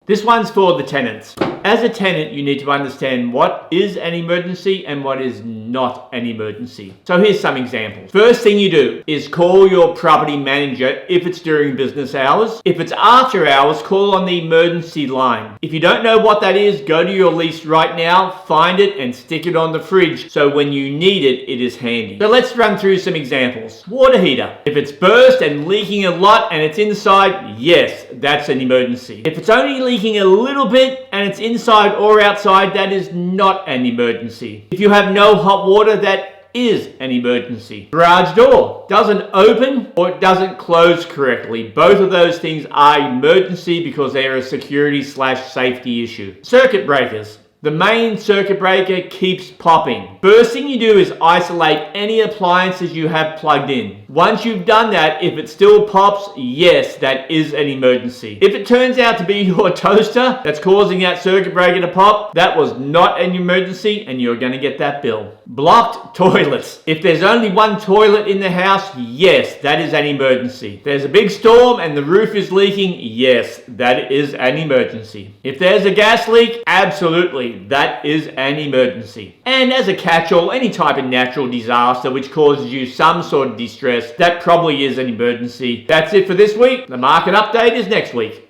This one's for the tenants. As a tenant, you need to understand what is an emergency and what is not an emergency. So here's some examples. First thing you do is call your property manager if it's during business hours. If it's after hours, call on the emergency line. If you don't know what that is, go to your lease right now, find it and stick it on the fridge so when you need it, it is handy. So let's run through some examples. Water heater. If it's burst and leaking a lot and it's inside, yes, that's an emergency. If it's only leaking a little bit and it's inside or outside, that is not an emergency. If you have no hot water, that is an emergency. Garage door doesn't open or it doesn't close correctly. Both of those things are emergency because they are a security/safety issue. Circuit breakers. The main circuit breaker keeps popping. First thing you do is isolate any appliances you have plugged in. Once you've done that, if it still pops, yes, that is an emergency. If it turns out to be your toaster that's causing that circuit breaker to pop, that was not an emergency and you're going to get that bill. Blocked toilets. If there's only one toilet in the house, yes, that is an emergency. If there's a big storm and the roof is leaking, yes, that is an emergency. If there's a gas leak, absolutely, that is an emergency. And as a catch-all, any type of natural disaster which causes you some sort of distress, that probably is an emergency. That's it for this week. The market update is next week.